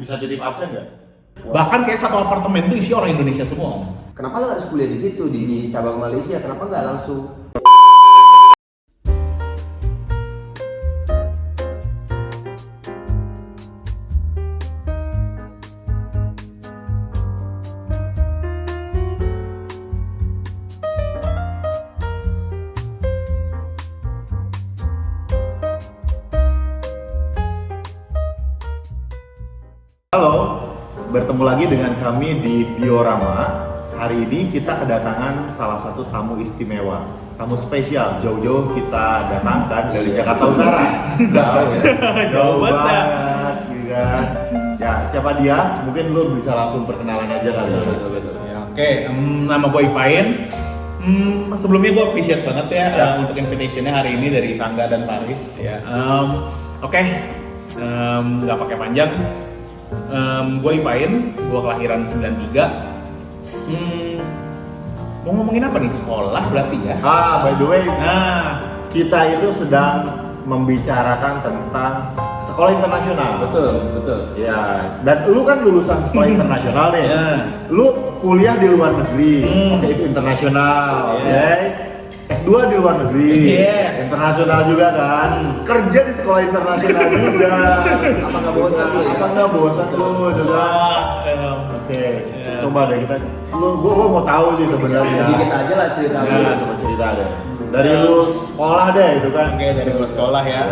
bisa jadi absen nggak? Bahkan kayak satu apartemen tuh isi orang Indonesia semua. Kenapa lo harus kuliah di situ di cabang Malaysia? Kenapa nggak langsung? Halo, bertemu lagi dengan kami di Biorama. Hari ini kita kedatangan salah satu tamu istimewa, tamu spesial. Jauh-jauh kita datangkan dari Jakarta Utara. Jauh banget, gitu kan. Ya, siapa dia? Mungkin lu bisa langsung perkenalan aja kali ya. Oke, nama gue Ipain. Sebelumnya gue appreciate banget ya, untuk invitationnya hari ini dari Sangga dan Paris ya. Oke, nggak pakai panjang. Gue Ipain, gue kelahiran 93. Mau ngomongin apa nih? Sekolah berarti ya? By the way, Nah, kita itu sedang membicarakan tentang sekolah internasional. Betul. Ya, dan lu kan lulusan sekolah internasional nih. Ya. Lu kuliah di luar negeri, oke, itu internasional, oke. Yeah. S2 di luar negeri, Yes. internasional juga kan. Kerja di sekolah internasional juga. Apa nggak bosan lu ya? Apa nggak bosan lu juga? Oke, coba deh kita. Gua mau tahu sih sebenarnya. Sedikit aja lah cerita lu. Ya, coba cerita deh. Dari lu sekolah deh, itu kan. Oke, dari gue sekolah ya.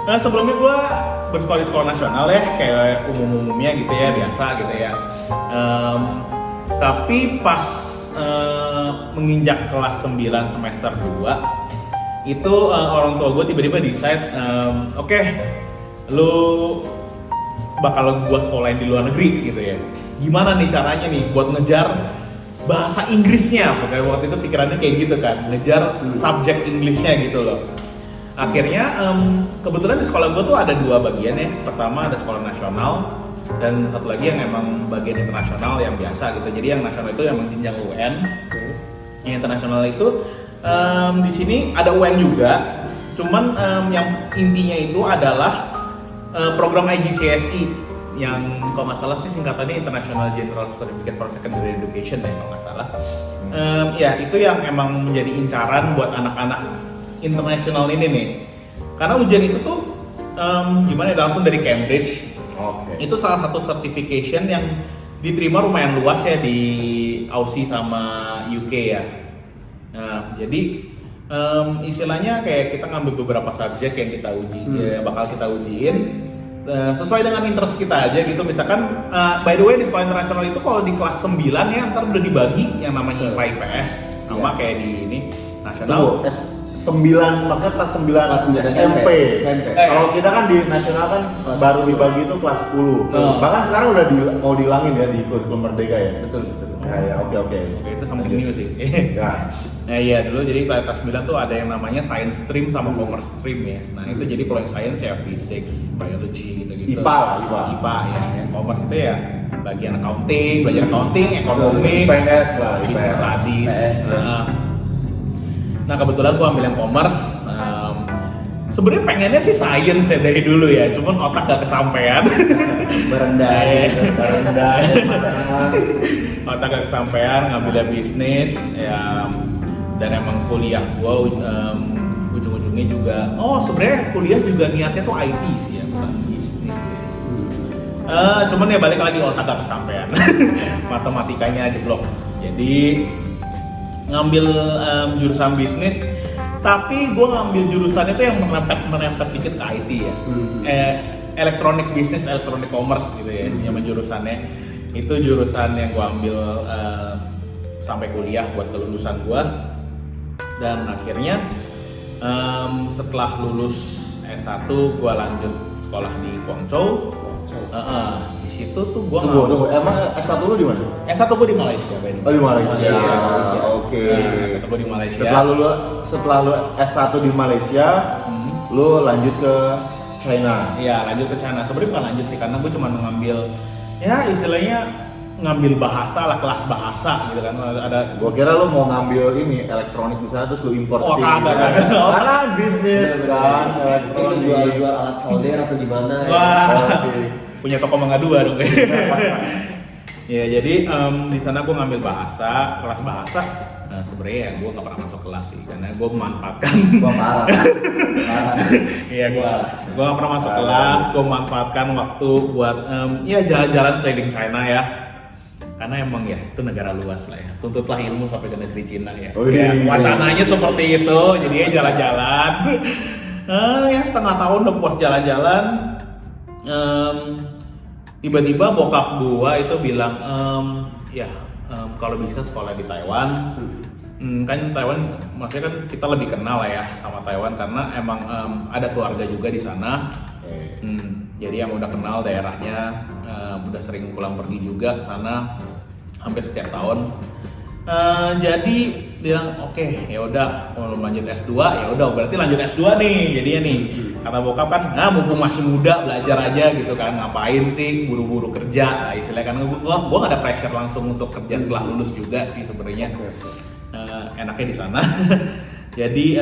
Nah, sebelumnya gue bersekolah di sekolah nasional ya, kayak umum-umumnya gitu ya, biasa gitu ya. Tapi pas menginjak kelas 9 semester 2 itu orang tua gue tiba-tiba decide, oke, lu bakal gue sekolahin di luar negeri gitu ya. Gimana nih caranya nih buat ngejar bahasa Inggrisnya? Pokoknya waktu itu pikirannya kayak gitu kan, ngejar subjek Inggrisnya gitu loh. Akhirnya kebetulan di sekolah gue tuh ada dua bagian ya. Pertama ada sekolah nasional dan satu lagi yang emang bagian internasional yang biasa gitu. Jadi yang nasional itu emang jenjang UN. Yang internasional itu di sini ada UN juga. Cuman yang intinya itu adalah program IGCSE yang kalau nggak salah sih singkatannya International General Certificate for Secondary Education ya kalau nggak salah. Ya itu yang emang menjadi incaran buat anak-anak internasional ini nih. Karena ujian itu tuh gimana ya, langsung dari Cambridge. Oke. Itu salah satu certification yang diterima lumayan luas ya di Aussie sama UK ya. Nah, jadi istilahnya kayak kita ngambil beberapa subjek yang kita uji, ya, bakal kita ujiin sesuai dengan interest kita aja gitu. Misalkan by the way di sekolah internasional itu kalau di kelas 9 ya ntar udah dibagi yang namanya IPA IPS sama kayak di ini nasional. S9 makanya kelas 9 Kelas 9 SMP. SMP. Kalau kita kan di nasional kan Kelas baru 10. dibagi itu kelas 10. Bahkan sekarang udah mau dihilangin ya di kurikulum Merdeka ya. Betul. Ya, oke. Oke, itu something new sih. Ya. Nah iya dulu jadi kelas 9 tuh ada yang namanya science stream sama commerce stream ya. Nah itu jadi kalau yang science ya physics, biology gitu-gitu. IPA lah, IPA. IPA ya. Yang commerce itu ya bagian accounting, belajar accounting, ekonomi, IPS lah, business IPS. studies. IPS, Nah kebetulan gua ambil yang commerce. Sebenarnya pengennya sih science ya dari dulu ya, cuman otak gak kesampean. Merendah. Rendah. Otak gak kesampean, ngambilnya bisnis ya. Dan emang kuliah gua ujung-ujungnya juga sebenarnya kuliah juga niatnya tuh IT sih ya, bukan bisnis ya. Cuman ya balik lagi otak gak kesampean. Matematikanya jeblok. Jadi ngambil jurusan bisnis, tapi gue ngambil jurusan itu yang merempet dikit ke IT ya. Electronic business, electronic commerce gitu ya, nama jurusannya. Itu jurusan yang gue ambil sampai kuliah buat kelulusan gue. Dan akhirnya setelah lulus S1 gue lanjut sekolah di Guangzhou. Di situ tuh gue Tunggu. Emang S1 lu di mana? S1 gue di Malaysia, Ben. Oh, di Malaysia. Malaysia. Oke. Nah, S1 gue di Malaysia. Setelah lu S1 di Malaysia, lu lanjut ke China. Iya, lanjut ke China. Sebenarnya bukan lanjut sih, karena gue cuma ngambil ya istilahnya ngambil bahasa lah, kelas bahasa gitu kan. Ada Gua kira lu mau ngambil ini elektronik di sana terus lu import Oh, sih. kagak. Karena bisnis kan Itu elektronik. jual alat solder atau gimana ya? Wah. Oke. punya toko manga 2 dong. Ya jadi di sana gue ngambil bahasa, kelas bahasa. Nah, sebenarnya ya gue nggak pernah masuk kelas sih, karena gue memanfaatkan. Gua parah. Iya, gue nggak pernah masuk kelas, gue memanfaatkan waktu buat ya jalan-jalan keliling China ya. Karena emang ya itu negara luas lah ya, tuntutlah ilmu sampai ke negeri Cina ya. Oh, Ya, iya. wacananya seperti itu, jadinya jalan-jalan. Ya setengah tahun udah puas jalan-jalan. Tiba-tiba bokap gua itu bilang, kalau bisa sekolah di Taiwan. Kan Taiwan, maksudnya kan kita lebih kenal lah ya sama Taiwan karena emang ada keluarga juga di sana. Jadi yang udah kenal daerahnya, udah sering pulang pergi juga ke sana hampir setiap tahun. Jadi bilang oke, ya udah kalau lanjut S2 ya udah berarti lanjut S2 nih jadinya nih. Kata bokap kan, mumpung masih muda belajar aja gitu kan, ngapain sih buru-buru kerja. Nah, istilahnya kan gua nggak ada pressure langsung untuk kerja setelah lulus juga sih sebenarnya. Enaknya di sana. Jadi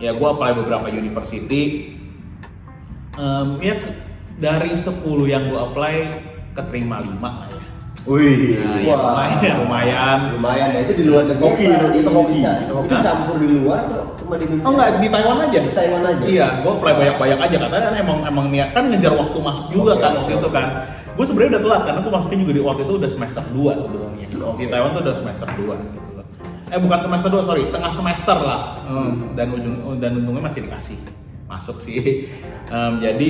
ya gua apply beberapa university. Ya dari 10 yang gua apply keterima 5 lah ya. Wih, Nah, ya lumayan. Lumayan ya, itu di luar negeri. Hoki, apa di itu hoki, Indonesia? itu hoki. Itu campur di luar atau cuma di Indonesia? Oh enggak, di Taiwan aja. Di Taiwan aja. Iya, gue apply banyak-banyak aja katanya kan emang niat kan ngejar waktu masuk juga Oke, kan oke, waktu itu oke. kan. Gue sebenarnya udah telat karena gue masuknya juga di waktu itu udah semester 2 sebenarnya. Di Taiwan tuh udah semester 2 gitu loh. Bukan semester 2, sorry, tengah semester lah. Dan untungnya masih dikasih masuk sih. Jadi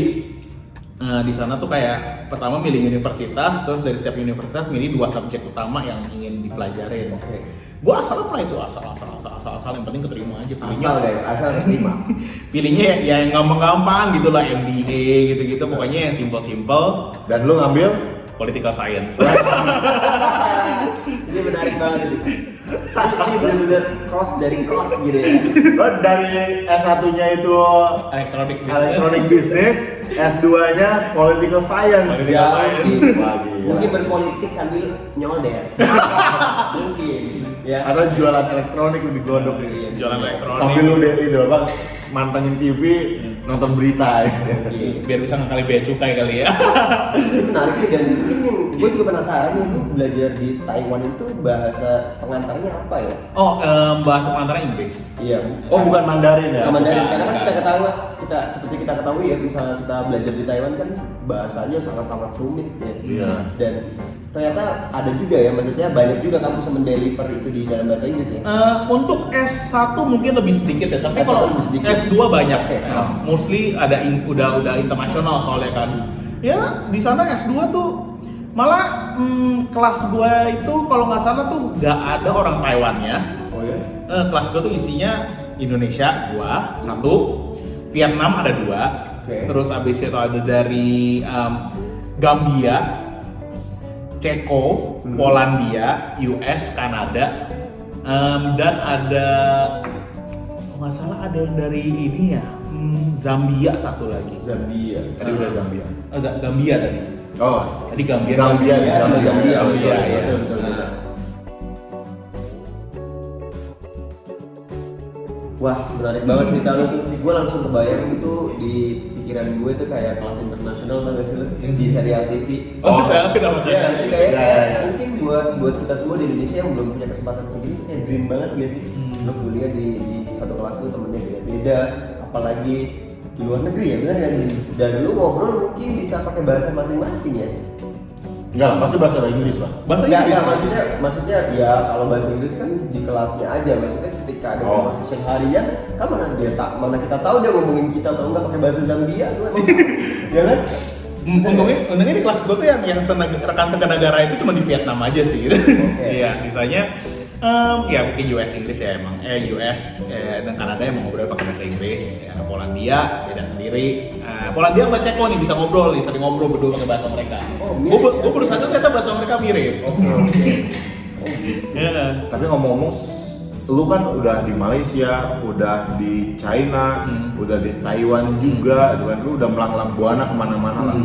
di sana tuh kayak pertama milih universitas, terus dari setiap universitas milih 2 subjek utama yang ingin dipelajarin. Oke. Gua asal apply itu asal yang penting keterima aja. Pilihnya- Asal guys, asal terima. pilihnya ya yang gampang-gampang gitu lah, MBA gitu-gitu, pokoknya yang simple-simple. dan lu ngambil Political science. Ini menarik banget ini. Ini benar-benar cross dari cross gitu ya. lo dari S1-nya itu Electronic business. Electronic Business, S2-nya Political Science. Political Jauh science. sih. Wah, gila. Mungkin berpolitik sambil nyolder. Mungkin. Ya. Atau jualan elektronik lebih godok Iya, Jualan elektronik. sambil lu udah itu apa mantengin TV nonton berita ya. Iya. Biar bisa ngekali bea cukai kali ya. Ini menarik nih, dan mungkin yang gue juga penasaran nih, lu belajar di Taiwan itu bahasa pengantarnya apa ya? Oh, bahasa pengantarnya Inggris. Iya. Oh, bukan Mandarin ya? Bukan Mandarin, Bukan, karena kan bukan. kita ketahui, seperti kita ketahui ya, misalnya kita belajar di Taiwan kan bahasanya sangat-sangat rumit ya. Iya. Dan ternyata ada juga ya, maksudnya banyak juga kampus yang mendeliver itu di dalam bahasa Inggris ya. Untuk S1 mungkin lebih sedikit ya, tapi S1 kalau lebih sedikit. S2 banyak. Oke. Mostly ada udah internasional soalnya kan. Ya di sana S2 tuh malah kelas gua itu kalau nggak salah tuh nggak ada orang Taiwannya. Oh ya? Kelas gua tuh isinya Indonesia gua 1, Vietnam ada 2, Oke. terus abis itu ada dari Gambia, Ceko, Polandia, US, Kanada, dan ada kalau nggak salah ada yang dari ini ya, Zambia satu lagi. Zambia. Tadi udah Gambia. Gambia tadi. Oh, Gambia. Gambia, Ya, Gambia, Gambia, Gambia, iya, iya. betul. Nah. Wah, menarik banget cerita lu tuh. Gue langsung kebayang itu di pikiran gue tuh kayak kelas internasional, tau gak sih lu? Di serial TV. Oh, saya kenapa sih? Iya sih, kayak, Iya, iya, iya. mungkin buat kita semua di Indonesia yang belum punya kesempatan kayak gini tuh kayak dream banget gak sih? Lu kuliah di satu kelas tuh temennya beda-beda, apalagi di luar negeri ya, benar gak sih? Dan lu ngobrol mungkin bisa pakai bahasa masing-masing ya. Enggak lah, pasti bahasa Inggris lah. Bahasa Nggak, Inggris. maksudnya ya kalau bahasa Inggris kan di kelasnya aja, maksudnya ketika ada Oh. conversation harian kan mana kita tahu dia ngomongin kita atau enggak pakai bahasa Zambia lu emang ya kan? Untungnya di kelas gue tuh yang rekan sekenegara itu cuma di Vietnam aja sih. Iya, sisanya ya mungkin US Inggris ya emang. US dan Kanada emang ngobrol pakai bahasa Inggris. Ya, Polandia beda sendiri. Polandia sama Ceko nih bisa ngobrol, nih, sering ngobrol berdua pakai bahasa mereka. Oh, mirip ya? Gue baru sadar ternyata bahasa mereka mirip. Oke. Oh gitu. Ya. Tapi ngomong-ngomong, lu kan udah di Malaysia, udah di China, udah di Taiwan juga, lu udah melanglang buana kemana-mana lah.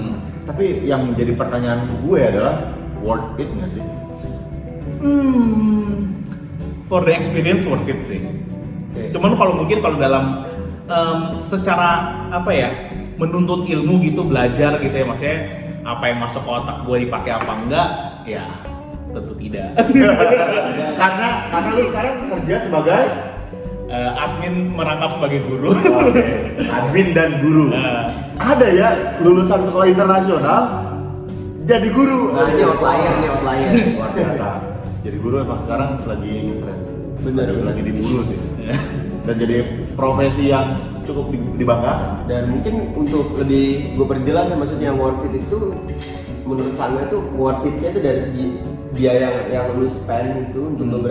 Tapi yang menjadi pertanyaan gue adalah worth it nggak sih? For the experience worth it sih. Oke. Cuman kalau mungkin kalau dalam secara apa ya menuntut ilmu gitu belajar gitu ya maksudnya apa yang masuk ke otak gue dipakai apa enggak, ya tentu tidak. Karena lu sekarang kerja sebagai Admin merangkap sebagai guru. admin dan guru. Ada ya lulusan sekolah internasional jadi guru. Nah ini outlier Luar biasa. Jadi guru emang sekarang lagi tren. Bener. Lagi diburu sih. Dan jadi profesi yang cukup dibanggakan. Dan mungkin untuk lebih gue perjelas ya, maksudnya worth it itu menurut Fangga itu worth it-nya itu dari segi biaya yang lu spend itu untuk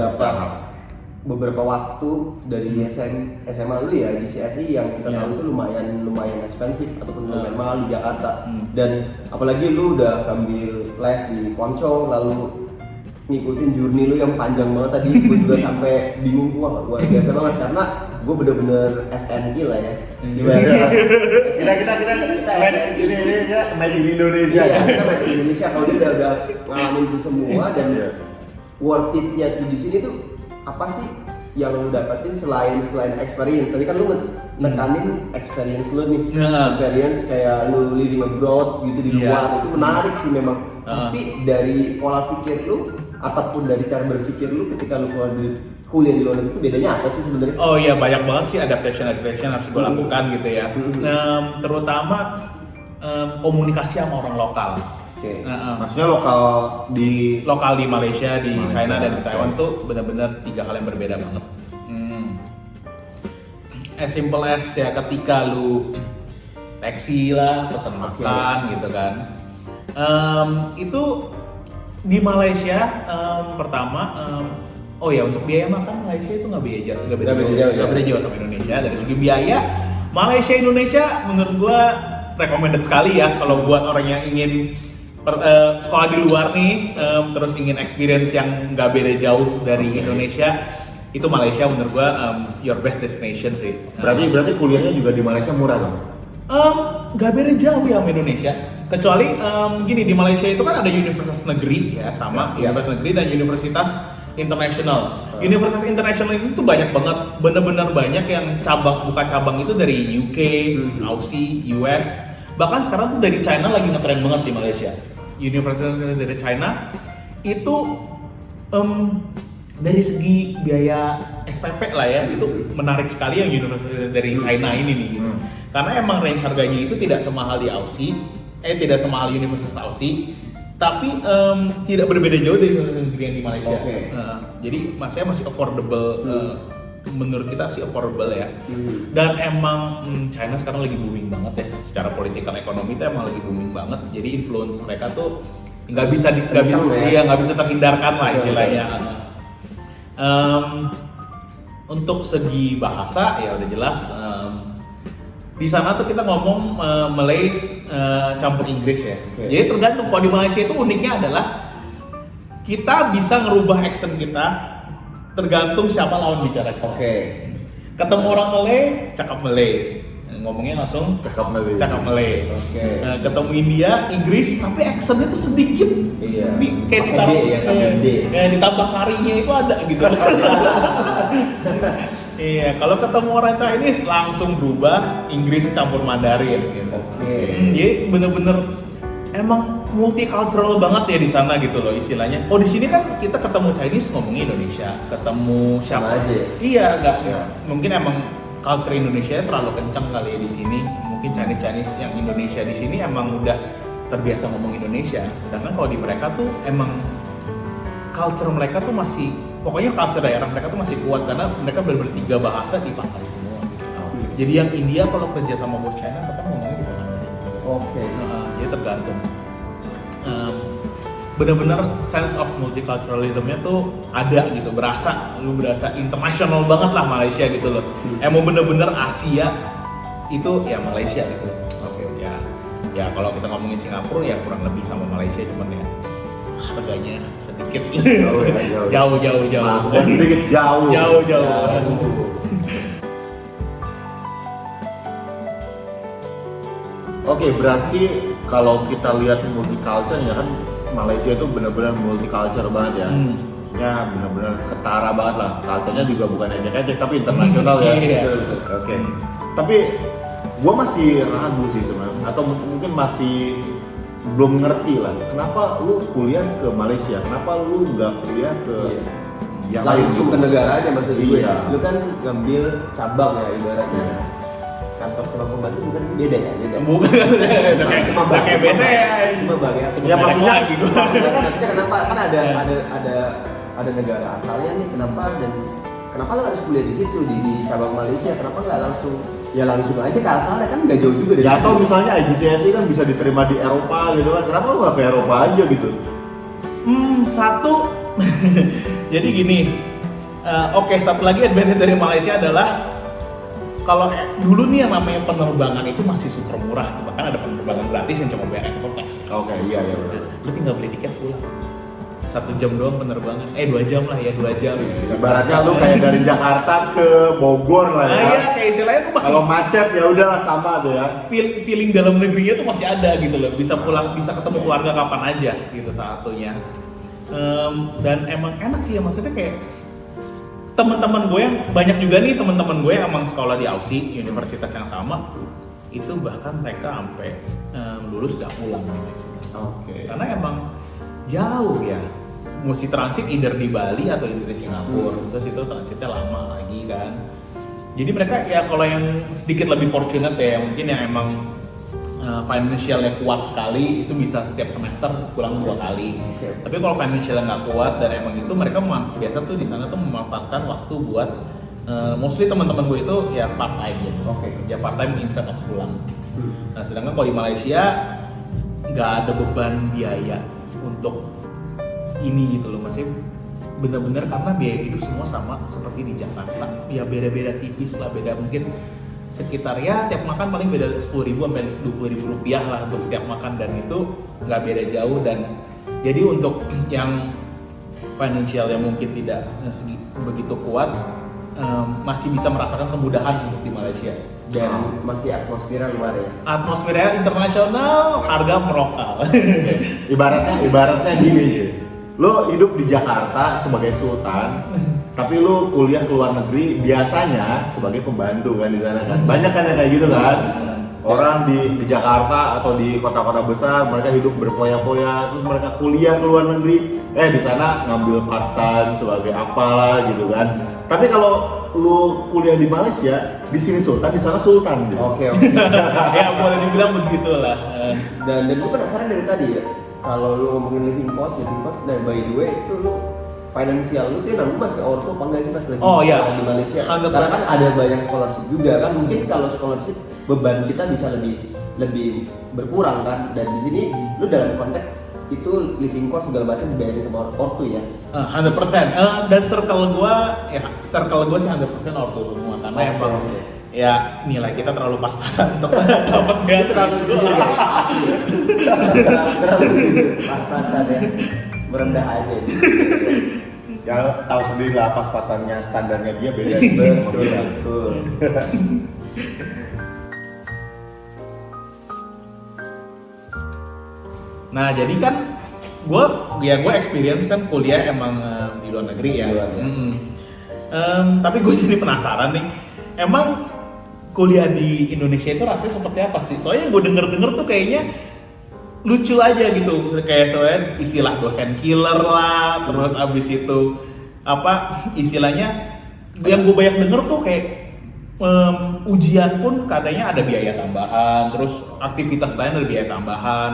beberapa waktu dari SMA lu ya, GCSE yang kita tahu itu lumayan expensive ataupun lumayan mahal di Jakarta. Dan apalagi lu udah ambil les di Poncong, lalu ngikutin journey lu yang panjang banget tadi, gue juga sampai bingung, wah luar biasa banget karena gue bener-bener SNI lah ya. Gimana? kita main di Indonesia. Iya, kita main di Indonesia. Kalau dia udah ngalamin itu semua dan worth it-nya tuh di sini tuh apa sih yang lu dapetin selain experience? Tadi kan lu nekanin experience lu nih, experience kayak lu living abroad gitu di luar, itu menarik sih memang. Tapi dari pola pikir lu ataupun dari cara berpikir lu ketika lu kuliah di luar itu bedanya apa sih sebenarnya? Oh iya, banyak banget sih adaptation harus gue lakukan gitu ya. Terutama komunikasi sama orang lokal. Oke. Maksudnya lokal di Malaysia, di China dan di Taiwan tuh benar-benar 3 hal yang berbeda banget. As simple as ya ketika lu taksi lah, pesen makan gitu kan. Itu di Malaysia pertama oh ya, untuk biaya makan Malaysia itu nggak beda jauh sama Indonesia. Dari segi biaya Malaysia menurut gua recommended sekali ya kalau buat orang yang ingin sekolah di luar nih, terus ingin experience yang nggak beda jauh dari Indonesia, itu Malaysia menurut gua your best destination sih. Berarti kuliahnya juga di Malaysia murah dong? Nggak beda jauh ya sama Indonesia. Kecuali gini, di Malaysia itu kan ada universitas negeri ya, sama universitas negeri dan universitas internasional. Universitas internasional itu tuh banyak banget, bener-bener banyak yang buka cabang itu dari UK, Aussie, US. Bahkan sekarang tuh dari China lagi ngetren banget di Malaysia. Universitas dari China itu dari segi biaya SPP lah ya, itu menarik sekali yang universitas dari China ini nih gitu. Karena emang range harganya itu tidak semahal di Aussie, tidak semahal Universitas Aussie, tapi tidak berbeda jauh dari universitas negeri yang di Malaysia. Jadi maksudnya masih affordable, menurut kita sih affordable ya. Dan emang China sekarang lagi booming banget ya, secara political ekonomi itu emang lagi booming banget. Jadi influence mereka tuh nggak bisa terhindarkan lah istilahnya. Untuk segi bahasa ya udah jelas. Di sana tuh kita ngomong Malay campur Inggris ya. Jadi tergantung, kalau di Malaysia itu uniknya adalah kita bisa ngerubah accent kita tergantung siapa lawan bicara kita. Ketemu orang Malay, cakap Malay. Ngomongnya langsung cakap Malay. Ketemu India, Inggris, tapi accentnya tuh sedikit. Kayak ditambah karinya itu ada gitu. Iya, kalau ketemu orang Chinese langsung berubah Inggris campur Mandarin gitu. Jadi bener-bener emang multicultural banget ya di sana gitu loh istilahnya. Oh, di sini kan kita ketemu Chinese ngomongin Indonesia, ketemu siapa aja. Iya, mungkin emang culture Indonesia terlalu kencang kali ya di sini. Mungkin Chinese yang Indonesia di sini emang udah terbiasa ngomong Indonesia. Sedangkan kalau di mereka tuh emang culture mereka tuh masih, pokoknya culture daerah mereka tuh masih kuat karena mereka benar-benar 3 bahasa dipakai semua gitu. Jadi yang India kalau kerja sama bos China mereka ngomongnya di Mandarin. Jadi tergantung. Benar-benar sense of multiculturalism-nya tuh ada gitu, lu berasa internasional banget lah Malaysia gitu loh. Emang bener-bener Asia itu ya Malaysia gitu. Ya kalau kita ngomongin Singapura ya kurang lebih sama Malaysia, cuman ya harganya sedikit jauh. Sedikit jauh. Oke, berarti kalau kita lihat multicultural ya kan Malaysia itu benar-benar multicultural banget ya. Maksudnya benar-benar ketara banget lah. Culture-nya juga bukan ejek-ejek tapi internasional ya. Oke. Tapi gua masih ragu sih sebenarnya, atau mungkin masih belum ngerti lah. Kenapa lu kuliah ke Malaysia? Kenapa lu nggak kuliah ke yang lain? Langsung ke negaranya maksud gue. Iya. Lu kan ngambil cabang ya ibaratnya. Kantor cabang pembantu bukan beda ya, beda. Bukan, udah kayak biasa ya. Cuma bagian. Ya, maksudnya lagi gua. Maksudnya kenapa? Kan ada negara asalnya nih, kenapa lo harus kuliah di situ di cabang Malaysia? Kenapa nggak langsung aja ke asalnya, kan nggak jauh juga dari Ya situ. atau misalnya IGCSE kan bisa diterima di Eropa gitu kan. Kenapa lu nggak ke Eropa aja gitu? Satu. Jadi gini. Oke, satu lagi advantage dari Malaysia adalah kalau dulu nih yang namanya penerbangan itu masih super murah, bahkan ada penerbangan gratis yang cuma bayar airport tax. Oke, iya benar. Lu tinggal beli tiket pulang. 1 jam doang penerbangan. 2 jam lah ya, 2 jam. Ibaratnya lu kayak dari Jakarta ke Bogor lah ya. Nah, iya kayak istilahnya tuh masih Kalau macet ya udahlah sama tuh ya. feeling dalam negerinya tuh masih ada gitu loh. Bisa pulang, bisa ketemu keluarga kapan aja gitu satunya. Dan emang enak sih ya, maksudnya kayak teman-teman gue yang banyak juga nih teman-teman gue yang emang sekolah di Aussie, universitas yang sama, itu bahkan mereka sampai lulus gak pulang gitu. Oke. Karena emang jauh ya, mesti transit either di Bali atau di Singapura, terus itu transitnya lama lagi kan. Jadi mereka ya kalau yang sedikit lebih fortunate ya, mungkin yang emang financialnya kuat sekali, itu bisa setiap semester pulang 2 kali. Oke. Tapi kalau financialnya nggak kuat dan emang itu mereka biasa tuh di sana tuh memanfaatkan waktu buat mostly teman-teman gue itu ya part time gitu. Oke. Ya part time instead of pulang. Nah sedangkan kalau di Malaysia nggak ada beban biaya untuk ini gitu loh, masih bener-bener karena biaya hidup semua sama seperti di Jakarta. Ya beda-beda tipis lah, beda mungkin sekitar ya tiap makan paling beda 10.000 sampai 20.000 rupiah lah untuk setiap makan, dan itu nggak beda jauh. Dan jadi untuk yang financial yang mungkin tidak begitu kuat masih bisa merasakan kemudahan untuk di Malaysia. Dan masih atmosfernya luar ya. Atmosfernya internasional, harga merokal. Ibaratnya gini aja. Lu hidup di Jakarta sebagai sultan, tapi lu kuliah ke luar negeri biasanya sebagai pembantu kan di sana kan. Banyak kan yang kayak gitu kan. Orang di Jakarta atau di kota-kota besar mereka hidup berfoya-foya, terus mereka kuliah ke luar negeri, di sana ngambil part time sebagai apalah gitu kan. Tapi kalau lu kuliah di Malaysia, di sini sultan, di sana sultan gitu. Oke. Ya boleh dibilang begitu lah. Dan gue penasaran dari tadi ya, kalau lu ngomongin living cost, nah by the way itu lu finansial lu tuh nanggung masih orto apa enggak sih pas lagi Oh, iya. sekolah di Malaysia? 100%. Karena kan ada banyak scholarship juga kan, mungkin kalau scholarship beban kita bisa lebih berkurang kan, dan di sini lu dalam konteks itu living cost segala macam dibayarin sama ortu ya. 100%. Dan circle gue sih 100% ortu semua, karena Oke, emang oke. ya nilai kita terlalu pas-pasan untuk dapat beasiswa. Terlalu jujur guys, asli. Terlalu jujur, pas-pasan ya, merendah aja. Ya tahu sendiri lah pas-pasannya, standarnya dia beda. Betul. Nah jadi kan gue experience kan kuliah emang di luar negeri ya. Di luar, ya. Tapi gue jadi penasaran nih, emang kuliah di Indonesia itu rasanya seperti apa sih? Soalnya gue denger tuh kayaknya lucu aja gitu, kayak soalnya istilah dosen killer lah, terus abis itu apa istilahnya yang gue banyak denger tuh kayak ujian pun katanya ada biaya tambahan, terus aktivitas lain ada biaya tambahan,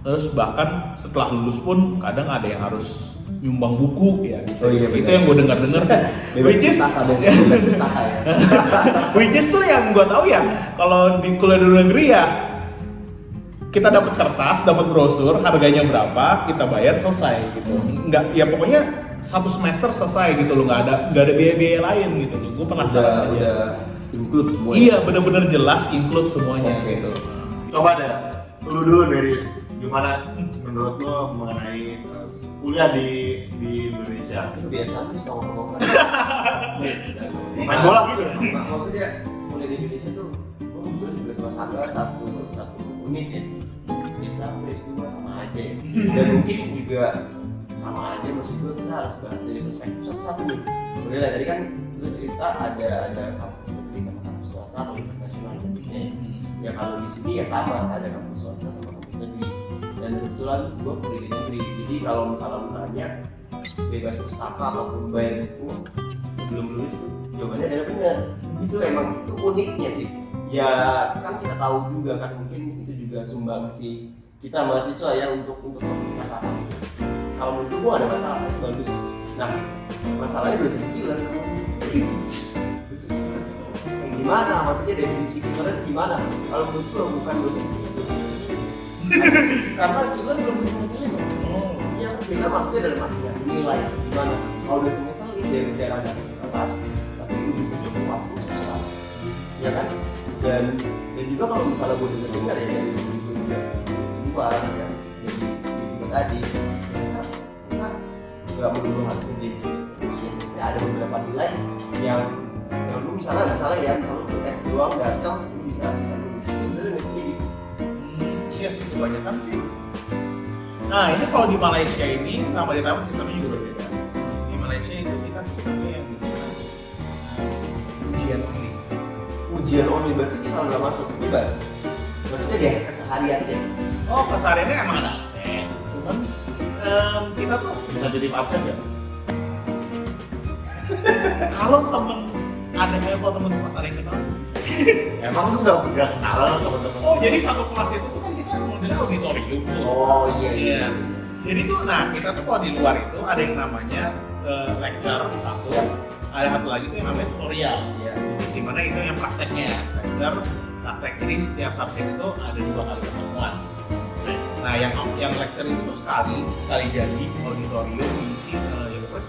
terus bahkan setelah lulus pun kadang ada yang harus nyumbang buku ya gitu. Oh iya, Itu benar. yang gue dengar sih. Bebas pustaka ya. Which is tuh yang gue tahu ya, kalau di kuliah di luar negeri ya kita dapat kertas, dapat brosur, harganya berapa, kita bayar, selesai gitu. Enggak, ya pokoknya 1 semester selesai gitu loh, nggak ada biaya-biaya lain gitu loh. Gue penasaran aja. Udah include semua. Iya, bener-bener jelas include semuanya Oke. gitu. Coba deh, lu dulu Deris, gimana menurut lo mengenai kuliah di Indonesia? Itu biasa nih ngomong-ngomong. Main bola gitu. Maksudnya kuliah di Indonesia tuh, gue kebetulan juga sama satu univ ya. Yang satu S2 sama aja ya. Dan mungkin juga sama aja, maksud gue kita harus bahas dari perspektif satu-satu nih. Kemudian tadi kan lu cerita ada kampus negeri sama kampus swasta atau internasional tentunya ya. Ya kalau di sini ya sama, ada kampus swasta sama kampus negeri. dan kebetulan gue kuliah di negeri, jadi kalau misalnya lu tanya bebas pustaka ataupun bayar buku sebelum lulus itu jawabannya adalah benar. Itu emang itu uniknya sih ya, kan kita tahu juga kan mungkin itu juga sumbangsi kita mahasiswa ya untuk perpustakaan. Kalau menurut gue ada masalah, itu bagus. Nah masalahnya dosen killer gimana, maksudnya definisi killernya gimana? Kalau menurut gue bukan dosen karena killer belum punya hasilnya bang. Iya kan beda, maksudnya dalam artinya nilai gimana? Kalau dosen ngeselin dari daerah pasti, tapi ujung-ujung pasti susah, ya kan? Dan juga kalau misalnya gue dengar ya dari gue juga luar ya, jadi tadi kita nggak melulu harus menjadi terus ya, ada beberapa nilai yang lu misalnya lu tes doang datang lu bisa lulus, bener nggak sih gitu? Iya sih, kebanyakan sih. Nah ini kalau di Malaysia ini sama di Taiwan sistemnya juga berbeda. Di Malaysia itu kita sistemnya yang bikin ujian only. Ujian only berarti bisa nggak masuk bebas? Maksudnya dia keseharian deh. Oh kesehariannya emang ada absen, cuman kita tuh Bisa jadi absen nggak? kalau temen ada kalau temen sekelas ada yang kenal sih bisa. Emang lu nggak kenalan teman-teman? Oh jadi satu kelas itu tuh kan kita modelnya auditorium tuh. Oh iya. Jadi tuh nah kita tuh kalau di luar itu ada yang namanya lecture satu, ada satu lagi tuh yang namanya tutorial. Iya. Di mana itu yang prakteknya, lecture, praktek. Jadi setiap subjek itu ada 2 kali pertemuan. Nah yang lecture itu tuh sekali jadi auditorium diisi ya pokoknya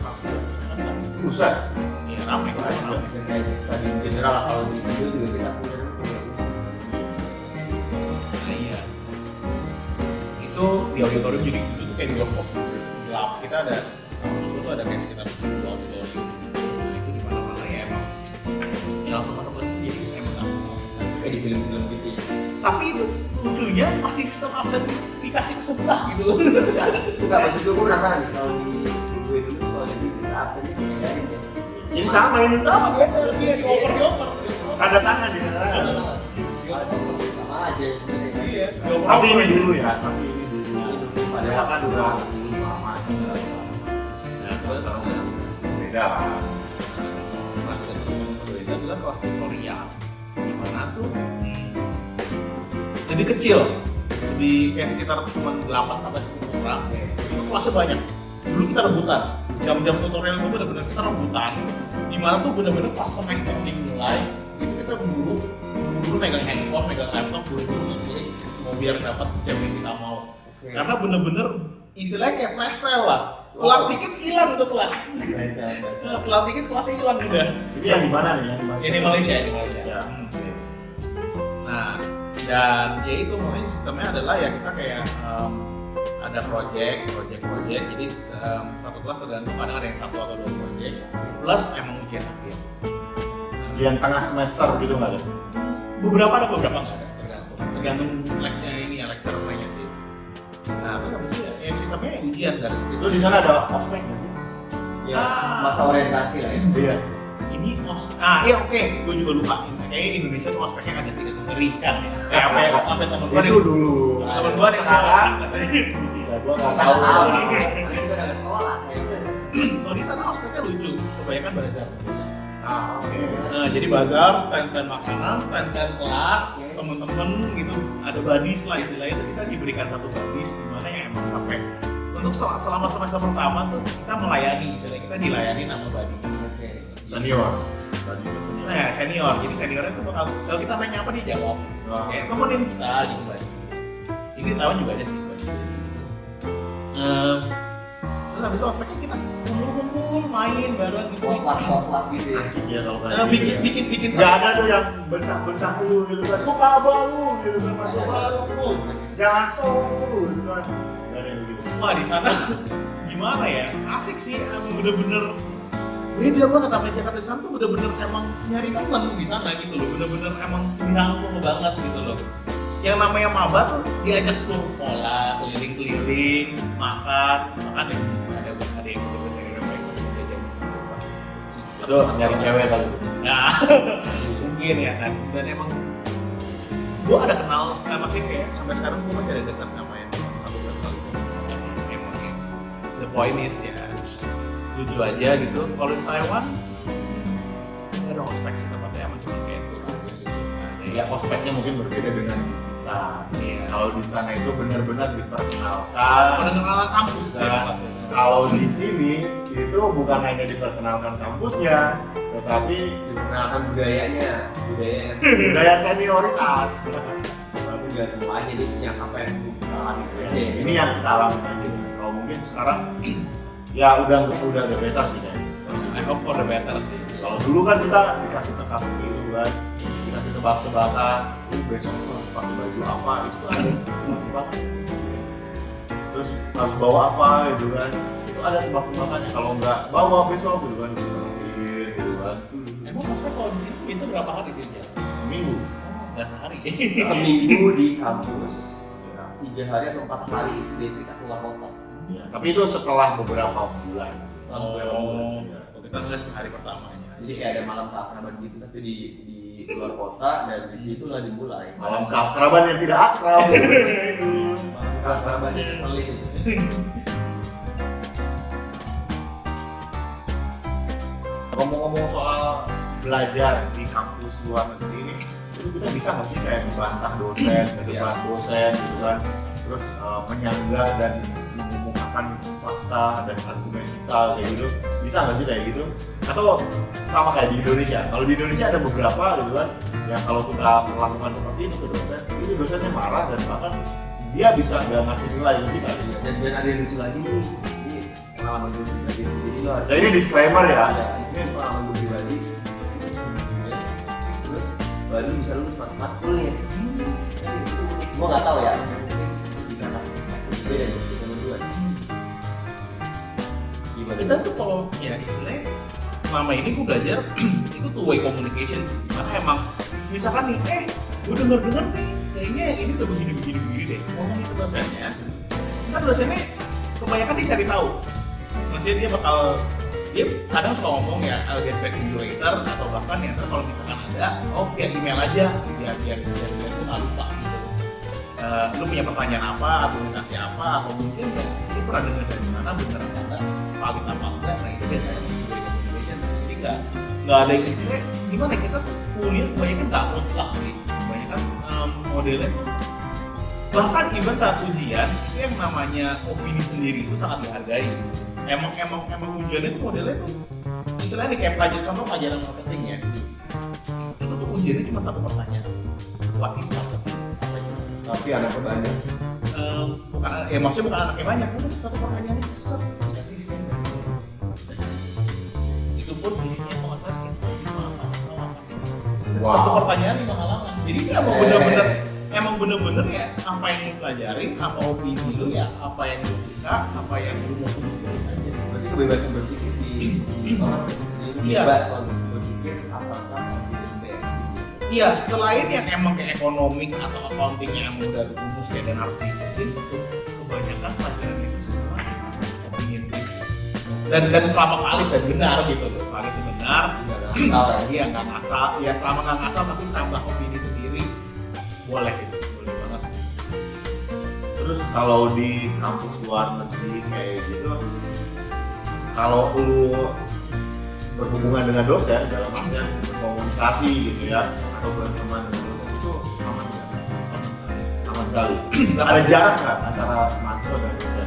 100% kan. Buset. Iya ramai kan. Kayak tadi general kalau di video juga kita punya. Nah iya. Itu di auditorium jadi itu tuh kayak bioskop gelap. Kita ada kampus itu tuh ada kayak sekitar 10 auditorium. Itu di mana-mana ya emang. Ya langsung masuk ke jadi emang gampang. Kayak di film-film gitu ya. Tapi itu lucunya masih sistem absen dikasih ke sebelah gitu. Enggak, maksud gue penasaran nih kalau di gue dulu soalnya kita absennya dihindarin ya. Ini sama ini Sama gitu, dia dioper. Tanda tangan di sana. Sama aja sebenarnya. Iya, Tapi ini dulu ya, tapi ini dulu. Padahal kan dulu sama. Nah, terus Beda lah. kelas kedua itu kan kelas tutorial. Di mana tuh? Lebih kecil, lebih kayak sekitar cuma 8 sampai 10 orang. Itu kelasnya banyak. Dulu kita rebutan. Jam-jam tutorial itu benar-benar kita rebutan. Dimana tuh benar-benar pas semester dimulai, itu kita buru-buru megang handphone, megang laptop, buru-buru ngeklik mau biar dapat jam yang kita mau. Oke. Karena bener-bener istilahnya kayak flash sale lah. Telat dikit hilang tuh kelas. Telat dikit kelasnya hilang udah. Ini yang di mana nih? Yang di Ya di Malaysia, di Malaysia. Ya. Nah, dan ya itu makanya sistemnya adalah ya kita kayak ada project. Jadi satu kelas tergantung kadang ada yang 1 atau 2 project plus emang ujian akhir. Yang tengah semester gitu nggak ada? Beberapa ada, beberapa nggak ada, tergantung lecture-nya sih. Nah, tapi habis itu ya sistemnya ujian dari situ. Itu di sana ada ospek nggak sih? Ya, masa orientasi lah ya. Iya. Ini iya oke, gue juga lupa. Kayaknya Indonesia tuh ospeknya agak sedikit mengerikan ya. Kayak apa temen gue Itu dulu. temen gue yang Sekarang katanya. ya gua nggak Kita tahu. tahu. Kita udah ke sekolah. Kalau di sana ospeknya lucu, kebanyakan bazar. Ah, oke. Nah, jadi bazar, stand makanan, stand kelas, temen-temen gitu, ada badis lah istilahnya itu kita diberikan satu badis di mana yang emang sampai untuk selama semester pertama tuh kita melayani, istilahnya kita dilayani nama badi. Oke. Senior. Tadi itu senior. Nah, ya, senior, jadi seniornya tuh bakal kalau kita nanya apa dia jawab. Wah. Kayak temenin kita gitu badis. Ini tahun juga ada sih badis. Terus habis itu ospeknya kita kumpul main bareng gitu. Potluck gitu ya. Asik ya kalau kayak Bikin Nggak ada tuh yang bentak-bentak lu gitu kan. Kok bawa lu gitu kan, masuk baru lu. Jangan lu gitu kan. Nggak ada yang begitu. Wah di sana gimana ya, asik sih, emang bener-bener beda. Gua kata main Jakarta di sana tuh bener-bener emang nyari temen di sana gitu loh, bener-bener emang dirangkul banget gitu loh. Yang namanya maba tuh diajak tur sekolah, keliling-keliling, makan ya ada yang udah senior baik udah jam Itu nyari cewek kali. ya mungkin ya kan. Dan emang gua ada kenal, maksudnya kayak sampai sekarang gua masih ada dekat sama yang satu point is ya lucu aja gitu. Kalau di Taiwan nggak ada ospek sih tempatnya, emang cuma kayak itu aja gitu. Ya ospeknya mungkin berbeda dengan kita. Iya. Kalau di sana itu benar-benar diperkenalkan. Pengenalan kampus ya. Nah, kalau di sini itu bukan hanya diperkenalkan kampusnya, tetapi diperkenalkan budaya budaya senioritas. tapi nggak semuanya jadi yang apa yang kita alami aja. Ini yang kita alami aja. Kalau mungkin sekarang ya udah better sih kayaknya. I hope for the better sih. Kalau dulu kan kita dikasih teka gitu kan, dikasih tebak-tebakan, besok lu harus pakai baju apa, itu kan ada tebak-tebakan. Terus harus bawa apa gitu kan, itu ada tebak-tebakannya. Kalau nggak bawa besok gitu kan, dikeluarin gitu kan. Emang ospek kalau di sini biasa berapa hari sih Jal? Seminggu. Nggak sehari. Seminggu di kampus 3 hari atau 4 hari itu biasanya kita keluar kota. Ya, tapi itu setelah beberapa bulan. Setelah beberapa bulan. Ya. Kalau kita nggak sehari pertamanya. Jadi kayak ada malam keakraban gitu tapi di luar kota dan di situlah dimulai. Malam keakraban yang tidak akrab. Malam keakraban yang ngeselin. Ngomong-ngomong soal belajar di kampus luar negeri ini, itu kita bisa nggak sih kayak membantah dosen, ngedebat dosen gitu kan, terus menyanggah dan mengumumkan fakta dan argumen kita kayak gitu, bisa nggak sih kayak gitu? Atau sama kayak di Indonesia? Kalau di Indonesia ada beberapa gitu kan, yang kalau kita melakukan seperti itu ke dosen, itu dosennya marah dan bahkan dia bisa nggak ngasih nilai ke kita. Dan ada yang lucu lagi nih, ini pengalaman gue pribadi sih. Jadi lo harus Jadi ini disclaimer ya. ini pengalaman gue pribadi. Ya. Terus baru bisa lulus matkul nih. Gue nggak tahu ya. Bisa kasih perspektif gue dan teman gue. Gimana? Kita tuh kalau ya istilahnya selama ini gue belajar itu two way communication sih. Karena emang misalkan nih, gue denger nih kayaknya ini udah begini deh. Ngomongin ke dosennya, kan dosennya kebanyakan dia cari tahu. Maksudnya dia kadang suka ngomong ya, I'll get back to you later, atau bahkan ya kalau misalkan ada, via email aja, biar dia tuh nggak lupa gitu. Lu punya pertanyaan apa, argumentasi apa, atau mungkin ya lu pernah dengar dari mana, bener apa enggak, valid apa enggak, nah itu biasanya two-way communication. Jadi nggak ada yang istilah gimana kita tuh kuliah kebanyakan nggak mutlak sih, kebanyakan modelnya tuh bahkan even saat ujian itu yang namanya opini sendiri itu sangat dihargai. Emang ujiannya itu modelnya tuh istilahnya kayak pelajaran marketing ya, itu tuh ujiannya cuma satu pertanyaan, what is marketing? Tapi anaknya banyak. Bukan ya, maksudnya bukan anaknya banyak, udah satu pertanyaan itu set dikasih isi. Itu pun isinya kalau nggak salah sekitar 5 halaman. Wow. Satu pertanyaan 5 halaman. Jadi dia emang bener-bener ya apa yang lu pelajari, apa opini lu ya, apa yang lu suka, apa yang lu mau tulis aja. Berarti kebebasan berpikir di orang Iya. bebas lah berpikir asalkan confident base. Iya, selain yang emang kayak ekonomi atau accounting yang udah rumus ya dan harus diikutin, itu kebanyakan pelajaran itu semua opinion based. Dan selama valid dan benar gitu loh, valid dan benar, Asal ya. dia nggak ngasal, ya selama nggak ngasal tapi tambah opini sendiri, boleh gitu, boleh banget. Terus kalau di kampus luar negeri kayak gitu, kalau lu berhubungan dengan dosen dalam artian berkomunikasi gitu ya, atau berteman dengan dosen itu sama sekali. Ada jarak nggak antara mahasiswa dan dosen?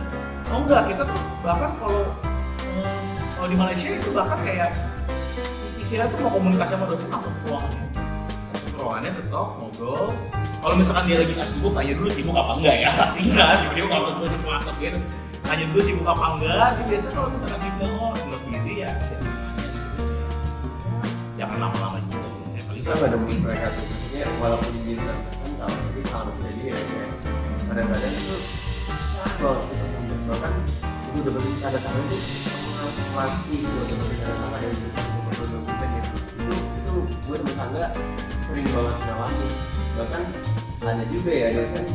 Oh enggak, kita tuh bahkan kalau di Malaysia itu bahkan kayak istilah tuh mau komunikasi sama dosen langsung ke ruangannya tetap ngobrol. Kalau misalkan dia lagi nggak sibuk, tanya dulu sibuk apa enggak ya, pasti enggak. Dia kalau tuh masuk gitu, tanya dulu sibuk apa enggak. Jadi biasanya kalau misalkan dia bilang belum busy ya, bisa ditanya gitu. Jangan lama-lama juga. Saya paling Bisa nggak nemuin mereka tuh, maksudnya walaupun bintang terkenal tapi kalau jadi ya kayak kadang-kadang itu susah banget kita untuk bahkan itu udah beri tanda tangan itu pasti udah beri tanda tangan dari dokumen itu gue sama Sangga sering banget ngalamin. Bahkan ada juga ya dosen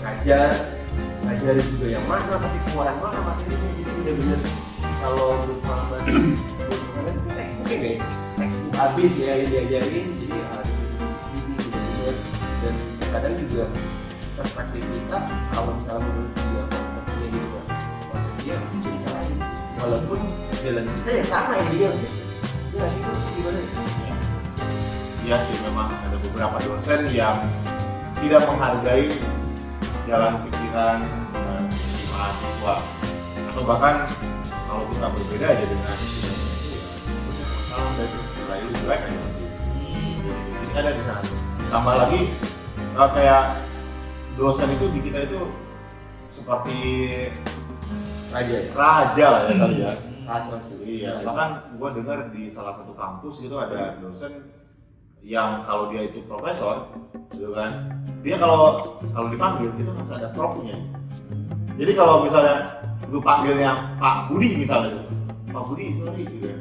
ngajar juga yang mana tapi keluaran mana materinya, jadi bener-bener kalau menurut pengalaman gue itu textbooknya kayak textbook habis ya yang diajarin, jadi harus bener-bener. Dan kadang juga perspektif kita kalau misalnya menurut dia konsepnya gitu kan, konsep dia walaupun jalan kita ya sama intinya sih. Ya nggak sih itu gimana? Iya sih, memang ada beberapa dosen yang tidak menghargai jalan pikiran si mahasiswa, atau bahkan kalau kita berbeda aja dengan dosen itu ya salah dari nilai lu jelek aja nanti. Jadi ada di sana. Tambah lagi kayak dosen itu di kita itu seperti raja lah ya kali ya. Kacau sih. Iya, bahkan gue dengar di salah satu kampus itu ada dosen yang kalau dia itu profesor, gitu kan, dia kalau dipanggil itu harus ada profnya. Jadi kalau misalnya lu panggilnya Pak Budi misalnya, Pak Budi sorry gitu ya,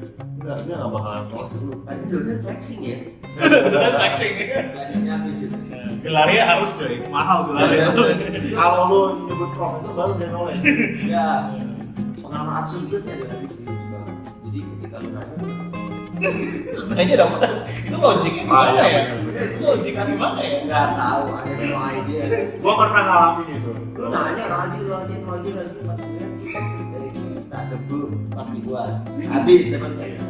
dia nggak bakalan prof dulu. Ini dosen flexing ya. Dosen flexing. Flexing habis itu. Gelarnya harus coy, mahal gelarnya. Kalau lu nyebut profesor baru dia noleh. Ya, pengalaman absurd juga sih ada lagi sih. Jadi ketika lu nanya, Nanya dong, itu logiknya gimana ya? Itu logiknya gimana ya? nggak tahu, ada no idea. Gua pernah ngalamin itu. Lu nanya rajin pas gue kita debu pas di UAS habis dapat kayak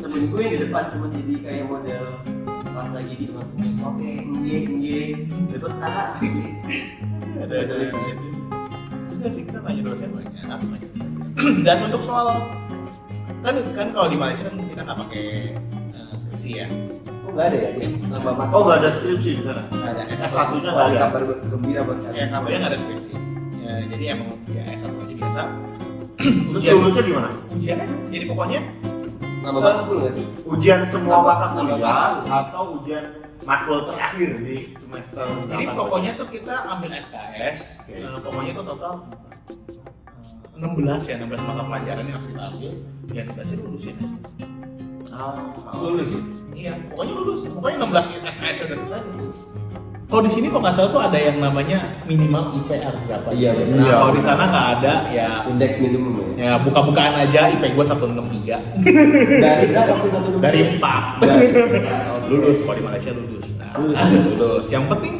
temen gue yang di depan cuma jadi kayak model pas lagi di kelas oke nge dapat A Ada enggak sih, kita tanya dosen banyak, aku nanya dosen. Dan untuk soal kan kalau di Malaysia kan kita nggak pakai skripsi ya. oh nggak ada ya dia nambah mata Oh nggak ada skripsi di sana. Nggak ada. S1-nya nggak ada. kabar gembira buat kalian S1-nya nggak ada skripsi. Ya, jadi emang ya S1 aja biasa. Terus lulusnya di mana? Ujiannya, jadi pokoknya nambah matkul nggak sih Ujian semua Nambah- mata nambah kuliah matkul. atau ujian matkul terakhir di semester jadi 8? pokoknya tuh kita ambil SKS, Oke. pokoknya tuh total 16 ya, 16 mata pelajaran yang harus kita ambil. Ya 16 nya lulusin aja. lulus ya Iya, pokoknya lulus. Pokoknya 16 SKS udah selesai lulus. Kalau di sini kok nggak salah tuh ada yang namanya minimal IPR berapa? Iya, gitu. benar. Nah, kalau di sana nggak ada ya. indeks minimum ya Ya buka-bukaan aja IP gua 163. dari berapa tuh satu Dari 4. Dari Lulus kalau di Malaysia lulus. Nah, lulus. Yang penting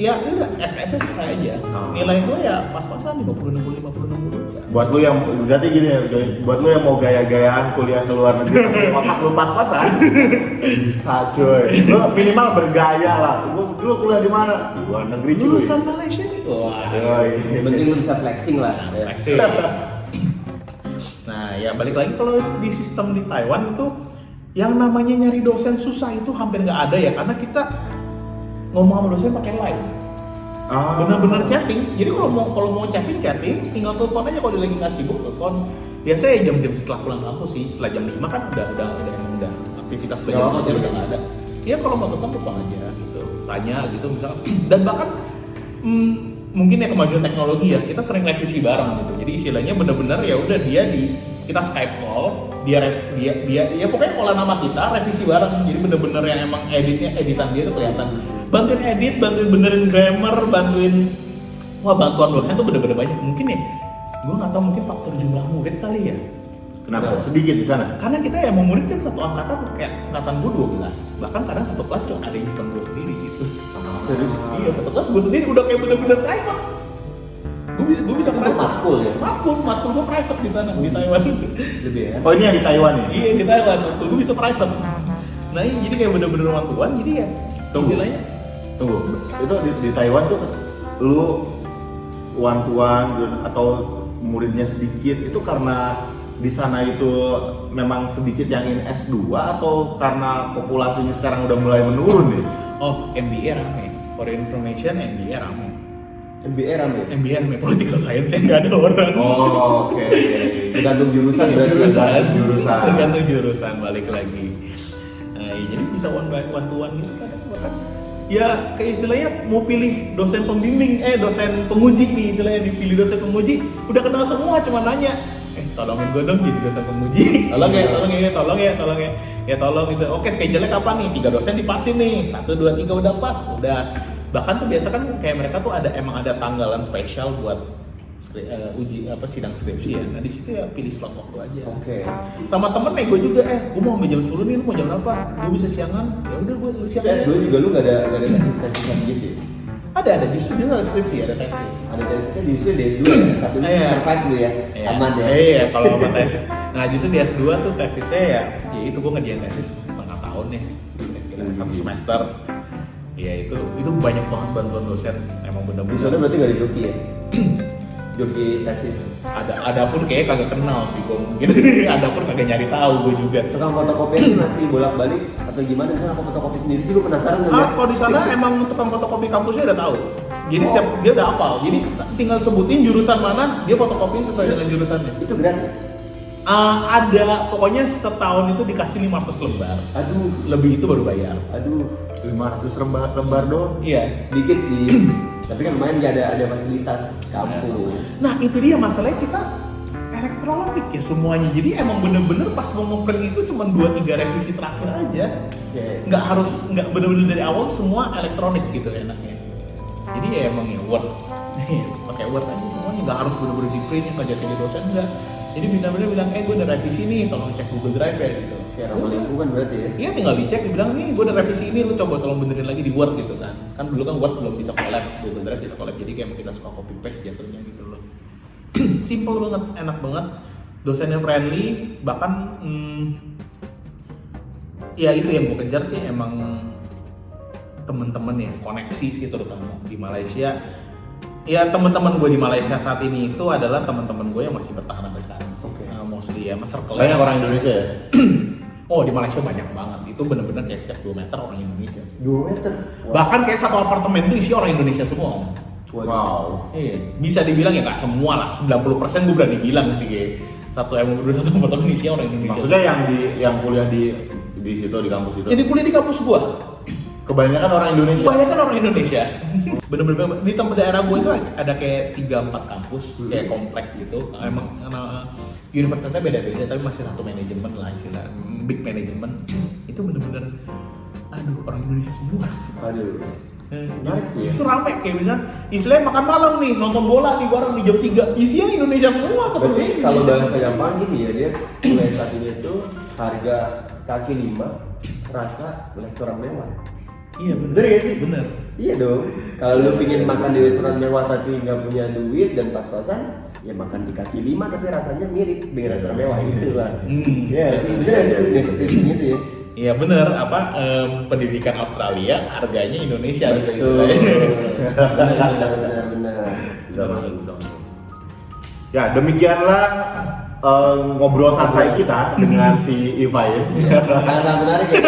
ya udah SKS -nya selesai aja. Oh. Nilai gua ya pas-pasan 50 60 50 60. Buat lu yang berarti gini ya, buat lu yang mau gaya-gayaan kuliah ke luar negeri tapi otak lu pas-pasan bisa coy. Lu minimal bergaya lah. Gua dulu kuliah di mana? Luar negeri cuy. Lulusan Malaysia nih. Wah. yang penting lu bisa flexing lah ya. Flexing. Nah, ya balik lagi kalau di sistem di Taiwan itu yang namanya nyari dosen susah itu hampir nggak ada ya, karena kita ngomong sama dosen pakai line. Benar-benar chatting. Jadi kalau mau chatting, tinggal telepon aja kalau dia lagi nggak sibuk telepon. Biasanya ya jam-jam setelah pulang kampus sih, setelah jam 5 kan udah aktivitas belajar ngajar udah nggak ada. Ya kalau mau telepon aja gitu, tanya gitu misalkan. Dan bahkan mungkin ya kemajuan teknologi ya, kita sering revisi bareng gitu. Jadi istilahnya benar-benar ya udah kita Skype call, dia ya pokoknya pola nama kita revisi bareng. Jadi benar-benar yang emang editan dia tuh kelihatan. Bantuin edit, bantuin benerin grammar, bantuan dosen tuh bener-bener banyak. Mungkin ya, gue nggak tahu, mungkin faktor jumlah murid kali ya. Kenapa? Sedikit di sana. Karena kita ya mau murid kan satu angkatan, kayak angkatan gue 12. Bahkan kadang satu kelas cuma ada yang bukan gue sendiri gitu. Iya, satu kelas gue sendiri udah kayak bener-bener private. Gue bisa private. matkul ya Matkul gue private di sana di Taiwan. lebih ya Oh ini yang di Taiwan ya? Iya di Taiwan, matkul gue bisa private. Nah ini jadi kayak bener-bener one-to-one, jadi ya istilahnya Tunggu, itu di Taiwan tuh lu one to one atau muridnya sedikit itu karena di sana itu memang sedikit yang ingin S2 atau karena populasinya sekarang udah mulai menurun nih? oh MBA rame, for information MBA rame. MBA rame MBA rame, political science yang nggak ada orang. Oh, oke. tergantung jurusan berarti Jurusan. Tergantung jurusan, balik lagi. Nah, ya, jadi bisa one to one gitu kan. Bahkan ya kayak istilahnya mau pilih dosen pembimbing, dosen penguji nih, istilahnya dipilih dosen penguji, udah kenal semua, cuma nanya, tolongin gue dong jadi dosen penguji. tolong gitu. Oke, schedule-nya kapan nih? 3 dosen dipasin nih. 1 2 3 udah pas. Udah. Bahkan tuh biasa kan kayak mereka tuh emang ada tanggalan spesial buat sidang skripsi ya. Nah, di situ ya pilih slot waktu aja. oke Sama temen nego juga, gue mau sampai jam 10 nih, lu mau jam berapa? Gue bisa siangan. Ya udah gue siangan. CS2 juga lu gak ada tesis-tesis gitu ya? Ada justru ada skripsi, ada tesis. Ada tesisnya justru di S2 ya, satunya Iya. survive dulu ya, aman ya. Iya, kalau sama tesis. Nah justru di S2 tuh tesisnya ya itu gue ngerjain tesis setengah tahun nih, kira-kira 1 semester. Ya itu banyak banget bantuan dosen, emang Di bener-bener. sana berarti gak ada joki ya? Joki tesis. Ada pun kayak kagak kenal sih gue mungkin. Ada pun kagak nyari tahu gue juga. Tukang fotokopi ini masih bolak-balik atau gimana sih? Aku fotokopi sendiri sih, gue penasaran nggak? Kalau di sana emang tukang fotokopi kampusnya udah tahu. Jadi setiap dia udah hafal. Jadi tinggal sebutin jurusan mana, dia fotokopiin sesuai dengan jurusannya. Itu gratis. Ada pokoknya setahun itu dikasih 500 lembar. Aduh, Lebih itu baru bayar. aduh, 500 lembar doang. Iya. dikit sih. Tapi kan lumayan nggak ada fasilitas kampus. Nah itu dia masalahnya kita elektronik ya semuanya. Jadi emang bener-bener pas mau ngeprint itu cuma 2-3 revisi terakhir aja. Oke. Nggak bener-bener dari awal semua elektronik gitu enaknya. Jadi ya emang ya Word. Pakai Word aja semuanya, nggak harus bener-bener di print yang kerja jadi dosen enggak. Jadi bener-bener bilang gue udah revisi nih, tolong cek Google Drive ya gitu. Kayak ramah lingkungan berarti ya. Iya tinggal dicek, dibilang nih gue udah revisi ini, lu coba tolong benerin lagi di Word gitu kan. Kan dulu kan Word belum bisa collab, Google Drive bisa collab, jadi kayak kita suka copy paste jatuhnya gitu loh. Simple banget, enak banget, dosennya friendly, bahkan ya itu yang gue kejar sih emang temen-temen ya, koneksi sih terutama di Malaysia. Ya teman-teman gue di Malaysia saat ini itu adalah teman-teman gue yang masih bertahan sampai sekarang. Oke. Mostly ya, circle Banyak orang Indonesia ya? Oh di Malaysia banyak banget, itu bener-bener kayak setiap 2 meter orang Indonesia. 2 meter. Bahkan kayak satu apartemen itu isi orang Indonesia semua. Wow. Iya, bisa dibilang ya nggak semua lah, 90% gue berani bilang sih kayak satu apartemen isi orang Indonesia. Maksudnya yang kuliah di situ, di kampus itu? Jadi kuliah di kampus gua, Kebanyakan orang Indonesia? kebanyakan orang Indonesia. Bener-bener di tempat daerah gua itu ada kayak 3-4 kampus, kayak komplek gitu. Emang universitasnya beda-beda, tapi masih satu manajemen lah istilah, big manajemen. Itu bener-bener, aduh orang Indonesia semua. Aduh. Menarik sih ya. Justru rame kayak misalnya istilahnya makan malam nih, nonton bola nih bareng di jam 3, isinya Indonesia semua. Berarti ketemu kalau Indonesia. bahasa gampang gini ya, dia mulai saat ini tuh harga kaki 5 rasa restoran mewah. Iya Bener gak sih? Bener. Iya dong. Kalau lu pingin makan di restoran mewah tapi nggak punya duit dan pas-pasan, ya makan di kaki 5 tapi rasanya mirip dengan restoran mewah itu lah. Iya sih, bener sih deskripsi itu ya. Iya bener, pendidikan Australia harganya Indonesia gitu Betul. istilahnya. Benar. Bisa masuk, bisa masuk. Ya demikianlah ngobrol santai kita dengan si Ivain. Sangat menarik ya.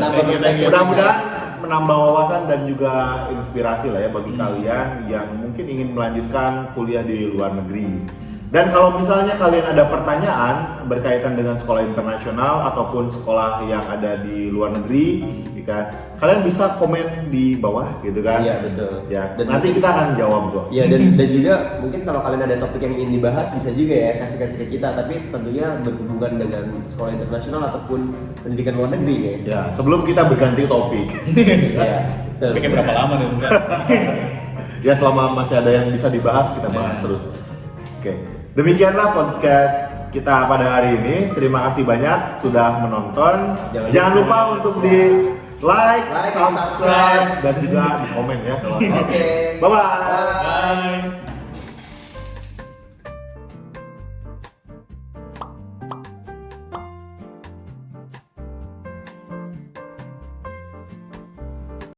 Nambah perspektif. Mudah-mudahan menambah wawasan dan juga inspirasi lah ya bagi kalian yang mungkin ingin melanjutkan kuliah di luar negeri. Dan kalau misalnya kalian ada pertanyaan berkaitan dengan sekolah internasional ataupun sekolah yang ada di luar negeri, ya, kalian bisa komen di bawah gitu kan? Iya betul. Ya, Dan nanti kita akan jawab kok. ya dan juga mungkin kalau kalian ada topik yang ingin dibahas bisa juga ya kasih ke kita, tapi tentunya berhubungan dengan sekolah internasional ataupun pendidikan luar negeri ya. Ya, sebelum kita berganti topik. Iya. Betul. Pikir berapa lama nih bentar. Ya selama masih ada yang bisa dibahas kita bahas terus. Oke. Demikianlah podcast kita pada hari ini. Terima kasih banyak sudah menonton. Jangan lupa untuk di like, subscribe dan juga di komen ya. Oke. Bye bye. Bye. Bye.